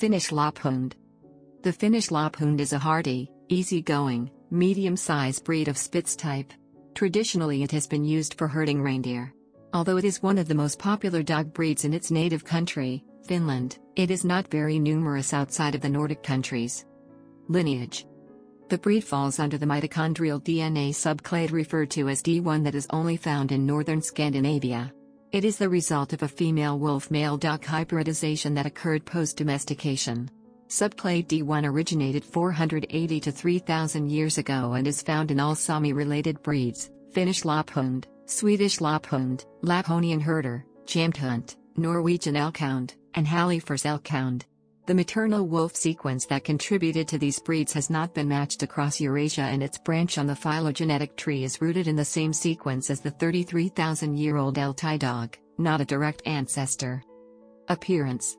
Finnish Lapphund. The Finnish Lapphund is a hardy, easygoing, medium-sized breed of Spitz type. Traditionally it has been used for herding reindeer. Although it is one of the most popular dog breeds in its native country, Finland, it is not very numerous outside of the Nordic countries. Lineage. The breed falls under the mitochondrial DNA subclade referred to as D1 that is only found in northern Scandinavia. It is the result of a female wolf-male dog hybridization that occurred post-domestication. Subclade D1 originated 480 to 3000 years ago and is found in all Sami-related breeds: Finnish Lapphund, Swedish Lapphund, Lapponian Herder, Jämthund, Norwegian Elkhound, and Halifax Elkhound. The maternal wolf sequence that contributed to these breeds has not been matched across Eurasia, and its branch on the phylogenetic tree is rooted in the same sequence as the 33,000-year-old Eltai dog, not a direct ancestor. Appearance.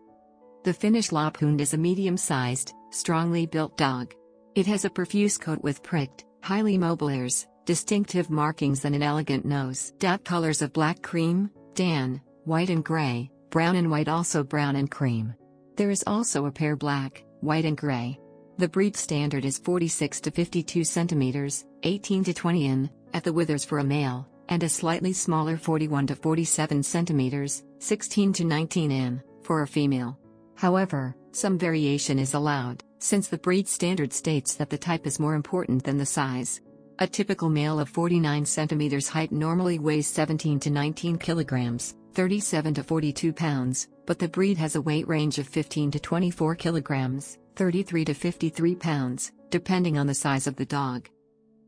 The Finnish Lapphund is a medium-sized, strongly built dog. It has a profuse coat with pricked, highly mobile ears, distinctive markings and an elegant nose. Colors of black cream, tan, white and gray, brown and white, also brown and cream. There is also a pair black, white and gray. The breed standard is 46 to 52 centimeters, 18 to 20 in, at the withers for a male, and a slightly smaller 41 to 47 centimeters, 16 to 19 in, for a female. However, some variation is allowed, since the breed standard states that the type is more important than the size. A typical male of 49 centimeters height normally weighs 17 to 19 kilograms, 37 to 42 pounds, but the breed has a weight range of 15 to 24 kilograms, 33 to 53 pounds, depending on the size of the dog.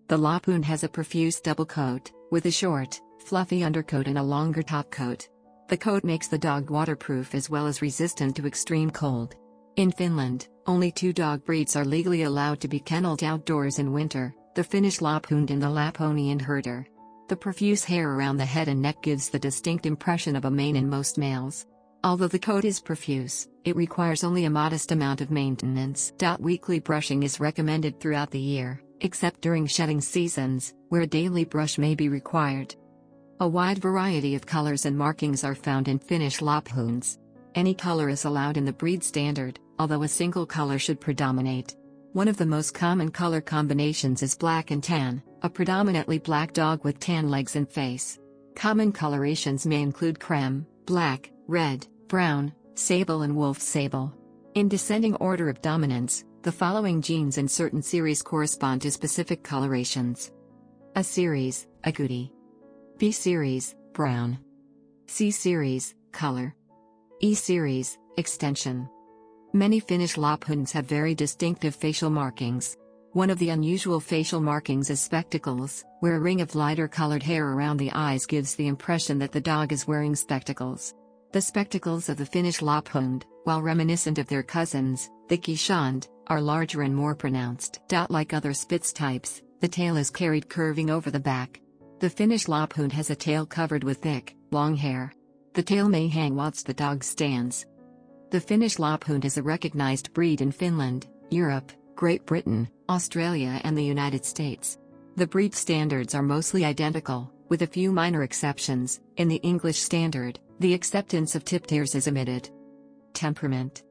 The Lapphund has a profuse double coat, with a short, fluffy undercoat and a longer top coat. The coat makes the dog waterproof as well as resistant to extreme cold. In Finland, only two dog breeds are legally allowed to be kennelled outdoors in winter: the Finnish Lapphund and the Lapponian Herder. The profuse hair around the head and neck gives the distinct impression of a mane in most males. Although the coat is profuse, it requires only a modest amount of maintenance. Weekly brushing is recommended throughout the year, except during shedding seasons, where a daily brush may be required. A wide variety of colors and markings are found in Finnish Lapphunds. Any color is allowed in the breed standard, although a single color should predominate. One of the most common color combinations is black and tan, a predominantly black dog with tan legs and face. Common colorations may include creme, black, red, brown, sable and wolf sable. In descending order of dominance, the following genes in certain series correspond to specific colorations. A series, agouti. B series, brown. C series, color. E series, extension. Many Finnish Lapphunds have very distinctive facial markings. One of the unusual facial markings is spectacles, where a ring of lighter colored hair around the eyes gives the impression that the dog is wearing spectacles. The spectacles of the Finnish Lapphund, while reminiscent of their cousins, the Gishand, are larger and more pronounced. Like other Spitz types, the tail is carried curving over the back. The Finnish Lapphund has a tail covered with thick, long hair. The tail may hang whilst the dog stands. The Finnish Lapphund is a recognized breed in Finland, Europe, Great Britain, Australia and the United States. The breed standards are mostly identical, with a few minor exceptions. In the English standard, the acceptance of tipped ears is omitted. Temperament.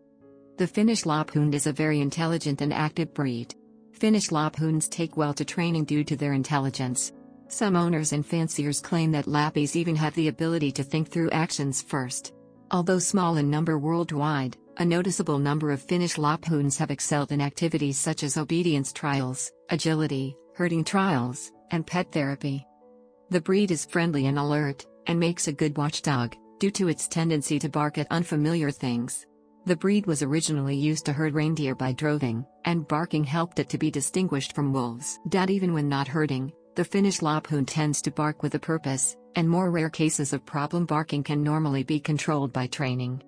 The Finnish Lapphund is a very intelligent and active breed. Finnish Lapphunds take well to training due to their intelligence. Some owners and fanciers claim that Lappies even have the ability to think through actions first. Although small in number worldwide, a noticeable number of Finnish Lapphunds have excelled in activities such as obedience trials, agility, herding trials, and pet therapy. The breed is friendly and alert, and makes a good watchdog, due to its tendency to bark at unfamiliar things. The breed was originally used to herd reindeer by droving, and barking helped it to be distinguished from wolves. Even when not herding, the Finnish Lapphund tends to bark with a purpose, and more rare cases of problem barking can normally be controlled by training.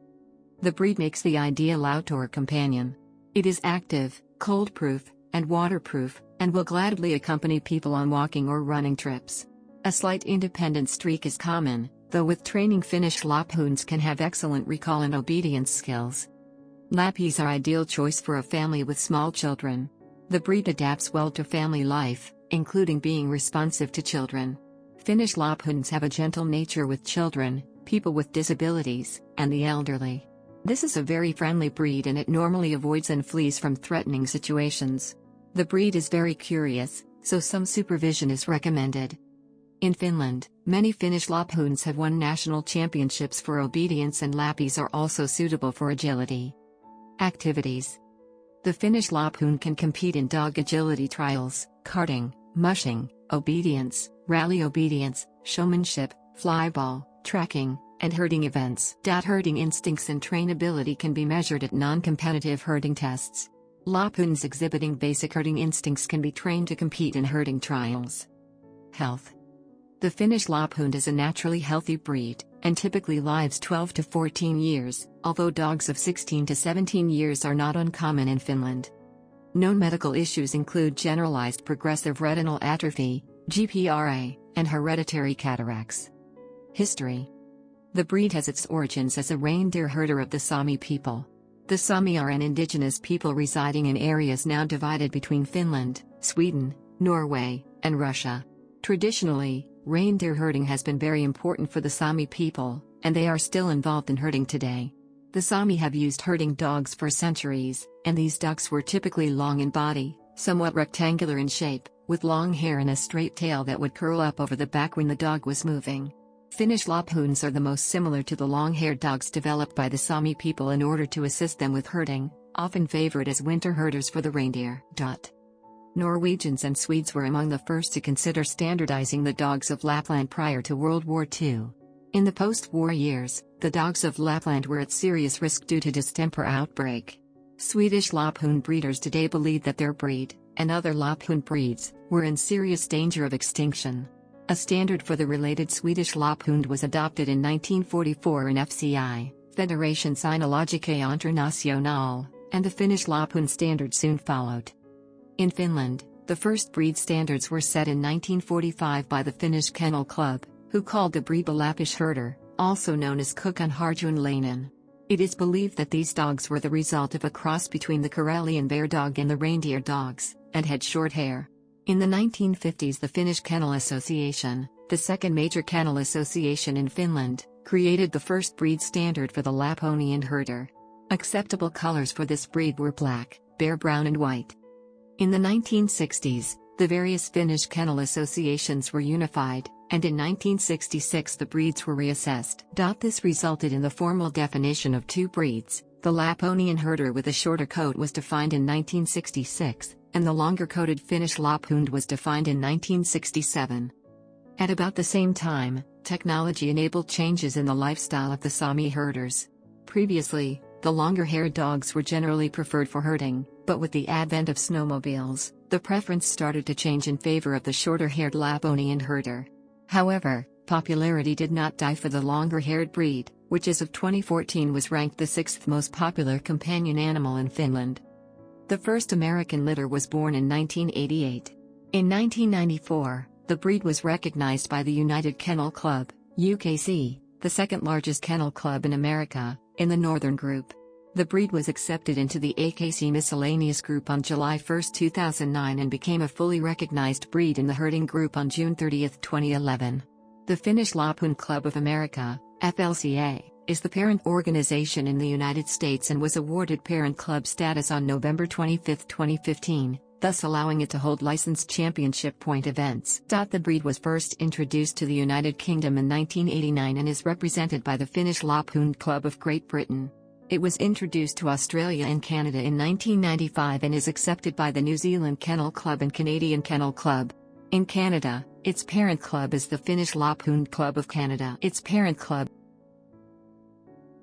The breed makes the ideal outdoor companion. It is active, cold-proof, and waterproof, and will gladly accompany people on walking or running trips. A slight independent streak is common, though with training Finnish Lapphunds can have excellent recall and obedience skills. Lappies are ideal choice for a family with small children. The breed adapts well to family life, including being responsive to children. Finnish Lapphunds have a gentle nature with children, people with disabilities, and the elderly. This is a very friendly breed and it normally avoids and flees from threatening situations. The breed is very curious, so some supervision is recommended. In Finland, many Finnish Lapphunds have won national championships for obedience, and Lappies are also suitable for agility. Activities. The Finnish Lapphund can compete in dog agility trials, karting, mushing, obedience, rally obedience, showmanship, flyball, tracking, and herding events. Herding instincts and trainability can be measured at non-competitive herding tests. Lapphunds exhibiting basic herding instincts can be trained to compete in herding trials. Health. The Finnish Lapphund is a naturally healthy breed, and typically lives 12 to 14 years, although dogs of 16 to 17 years are not uncommon in Finland. Known medical issues include generalized progressive retinal atrophy, GPRA, and hereditary cataracts. History. The breed has its origins as a reindeer herder of the Sami people. The Sami are an indigenous people residing in areas now divided between Finland, Sweden, Norway, and Russia. Traditionally, reindeer herding has been very important for the Sami people, and they are still involved in herding today. The Sami have used herding dogs for centuries, and these dogs were typically long in body, somewhat rectangular in shape, with long hair and a straight tail that would curl up over the back when the dog was moving. Finnish Lapphunds are the most similar to the long-haired dogs developed by the Sami people in order to assist them with herding, often favored as winter herders for the reindeer. Norwegians and Swedes were among the first to consider standardizing the dogs of Lapland prior to World War II. In the post-war years, the dogs of Lapland were at serious risk due to distemper outbreak. Swedish Lapphund breeders today believe that their breed, and other Lapphund breeds, were in serious danger of extinction. A standard for the related Swedish Lapphund was adopted in 1944 in FCI, Federation Cynologique Internationale, and the Finnish Lapphund standard soon followed. In Finland, the first breed standards were set in 1945 by the Finnish Kennel Club, who called the breed the Lappish Herder, also known as Kukan Harjunlainen. It is believed that these dogs were the result of a cross between the Karelian bear dog and the reindeer dogs, and had short hair. In the 1950s, the Finnish Kennel Association, the second major kennel association in Finland, created the first breed standard for the Lapponian herder. Acceptable colors for this breed were black, bear brown and white. In the 1960s, the various Finnish kennel associations were unified, and in 1966 the breeds were reassessed. This resulted in the formal definition of two breeds. The Lapponian herder with a shorter coat was defined in 1966, and the longer-coated Finnish Lapphund was defined in 1967. At about the same time, technology enabled changes in the lifestyle of the Sami herders. Previously, the longer-haired dogs were generally preferred for herding, but with the advent of snowmobiles, the preference started to change in favor of the shorter-haired Lapponian herder. However, popularity did not die for the longer-haired breed, which as of 2014 was ranked the sixth most popular companion animal in Finland. The first American litter was born in 1988. In 1994, the breed was recognized by the United Kennel Club, UKC, the second largest kennel club in America, in the Northern Group. The breed was accepted into the AKC Miscellaneous Group on July 1, 2009 and became a fully recognized breed in the herding group on June 30, 2011. The Finnish Lapphund Club of America, FLCA, is the parent organization in the United States and was awarded parent club status on November 25, 2015, thus allowing it to hold licensed championship point events. The breed was first introduced to the United Kingdom in 1989 and is represented by the Finnish Lapphund Club of Great Britain. It was introduced to Australia and Canada in 1995 and is accepted by the New Zealand Kennel Club and Canadian Kennel Club. In Canada, its parent club is the Finnish Lapphund Club of Canada. Its parent club